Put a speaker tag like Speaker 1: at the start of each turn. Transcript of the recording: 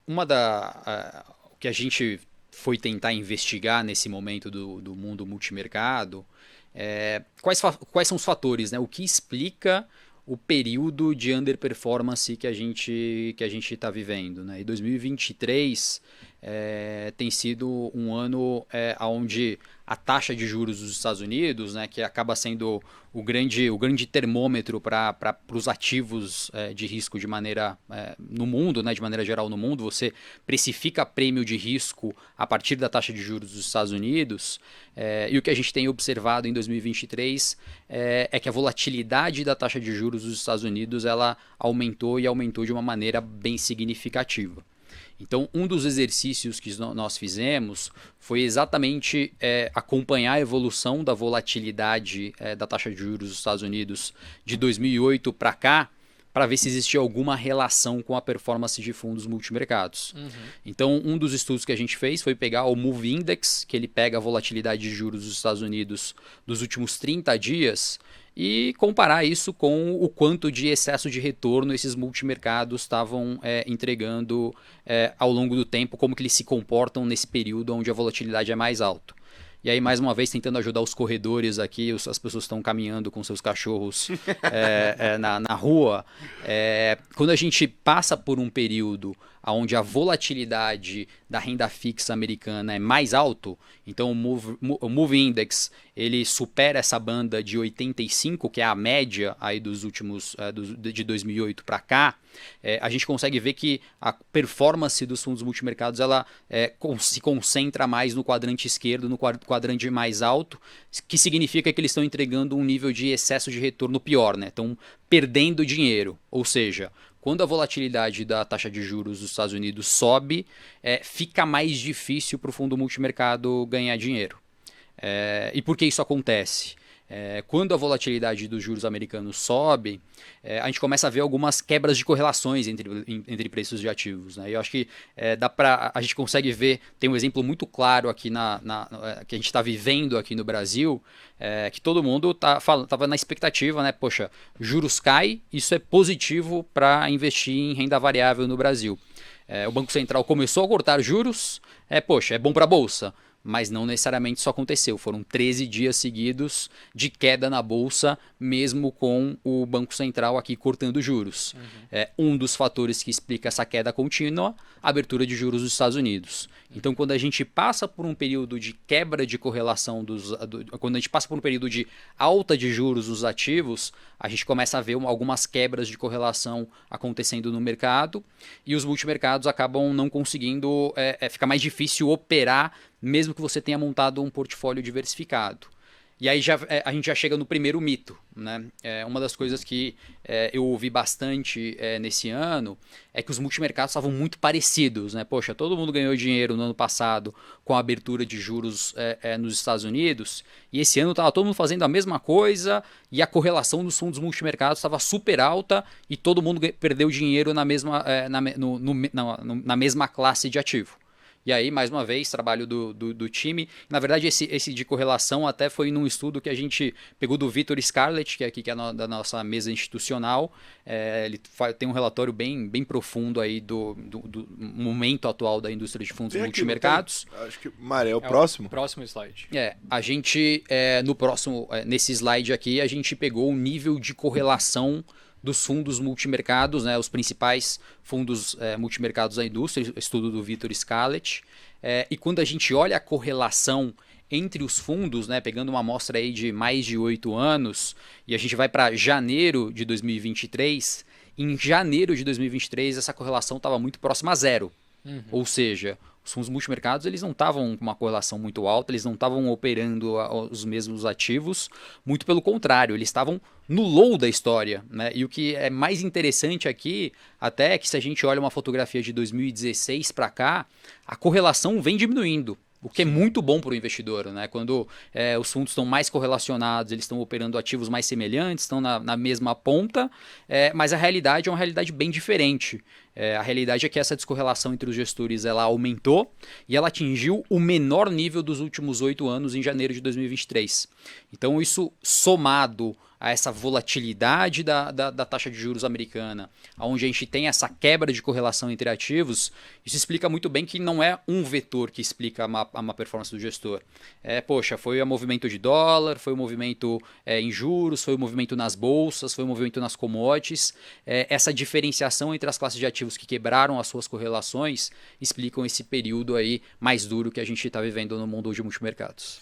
Speaker 1: o que a gente foi tentar investigar nesse momento do mundo multimercado, quais são os fatores, né? O que explica o período de underperformance que a gente está vivendo, né? E 2023 tem sido um ano onde a taxa de juros dos Estados Unidos, né, que acaba sendo o grande termômetro para os ativos de risco de maneira no mundo, né, de maneira geral no mundo, você precifica prêmio de risco a partir da taxa de juros dos Estados Unidos, e o que a gente tem observado em 2023 é que a volatilidade da taxa de juros dos Estados Unidos ela aumentou de uma maneira bem significativa. Então, um dos exercícios que nós fizemos foi exatamente acompanhar a evolução da volatilidade da taxa de juros dos Estados Unidos de 2008 para cá, para ver se existia alguma relação com a performance de fundos multimercados. Uhum. Então, um dos estudos que a gente fez foi pegar o Move Index, que ele pega a volatilidade de juros dos Estados Unidos dos últimos 30 dias, e comparar isso com o quanto de excesso de retorno esses multimercados estavam entregando ao longo do tempo, como que eles se comportam nesse período onde a volatilidade é mais alta. E aí, mais uma vez, tentando ajudar os corredores aqui, as pessoas estão caminhando com seus cachorros na rua. Quando a gente passa por um período onde a volatilidade da renda fixa americana é mais alto, então o Move Index ele supera essa banda de 85, que é a média aí dos últimos de 2008 para cá, a gente consegue ver que a performance dos fundos multimercados ela se concentra mais no quadrante esquerdo, no quadrante mais alto, que significa que eles estão entregando um nível de excesso de retorno pior, né? Estão perdendo dinheiro, ou seja, quando a volatilidade da taxa de juros dos Estados Unidos sobe, fica mais difícil para o fundo multimercado ganhar dinheiro. E por que isso acontece? Quando a volatilidade dos juros americanos sobe, a gente começa a ver algumas quebras de correlações entre preços de ativos, né? E eu acho que a gente consegue ver, tem um exemplo muito claro aqui que a gente está vivendo aqui no Brasil, que todo mundo estava na expectativa, né? Poxa, juros cai, isso é positivo para investir em renda variável no Brasil. O Banco Central começou a cortar juros, poxa, é bom para a Bolsa. Mas não necessariamente isso aconteceu. Foram 13 dias seguidos de queda na Bolsa, mesmo com o Banco Central aqui cortando juros. Um dos fatores que explica essa queda contínua, a abertura de juros dos Estados Unidos. Então, quando a gente passa por um período de quebra de correlação, quando a gente passa por um período de alta de juros dos ativos, a gente começa a ver algumas quebras de correlação acontecendo no mercado e os multimercados acabam não conseguindo, fica mais difícil operar, mesmo que você tenha montado um portfólio diversificado. E aí a gente já chega no primeiro mito, né? Uma das coisas que eu ouvi bastante nesse ano é que os multimercados estavam muito parecidos, né? Poxa, todo mundo ganhou dinheiro no ano passado com a abertura de juros nos Estados Unidos, e esse ano estava todo mundo fazendo a mesma coisa e a correlação dos fundos multimercados estava super alta e todo mundo perdeu dinheiro na mesma classe de ativo. E aí, mais uma vez, trabalho do time. Na verdade, esse de correlação até foi num estudo que a gente pegou do Vitor Scarlett, que é da nossa mesa institucional. Ele tem um relatório bem profundo aí do momento atual da indústria de fundos multimercados.
Speaker 2: Acho que Maré é o próximo.
Speaker 3: O próximo slide.
Speaker 1: A gente, nesse slide aqui, a gente pegou o nível de correlação dos fundos multimercados, né, os principais fundos multimercados da indústria, estudo do Vitor Scarlett. E quando a gente olha a correlação entre os fundos, né, pegando uma amostra aí de mais de 8 anos, e a gente vai para janeiro de 2023, em janeiro de 2023 essa correlação estava muito próxima a zero. Ou seja, os fundos multimercados eles não estavam com uma correlação muito alta, eles não estavam operando os mesmos ativos, muito pelo contrário, eles estavam no low da história, né? E o que é mais interessante aqui, até é que se a gente olha uma fotografia de 2016 para cá, a correlação vem diminuindo. O que é muito bom para o investidor, né? Quando os fundos estão mais correlacionados, eles estão operando ativos mais semelhantes, estão na mesma ponta, mas a realidade é uma realidade bem diferente. A realidade é que essa descorrelação entre os gestores ela aumentou e ela atingiu o menor nível dos últimos 8 anos em janeiro de 2023. Então isso somado a essa volatilidade da taxa de juros americana, onde a gente tem essa quebra de correlação entre ativos, isso explica muito bem que não é um vetor que explica a má performance do gestor. Poxa, foi o movimento de dólar, foi o movimento em juros, foi o movimento nas bolsas, foi o movimento nas commodities. Essa diferenciação entre as classes de ativos que quebraram as suas correlações explicam esse período aí mais duro que a gente está vivendo no mundo de multimercados.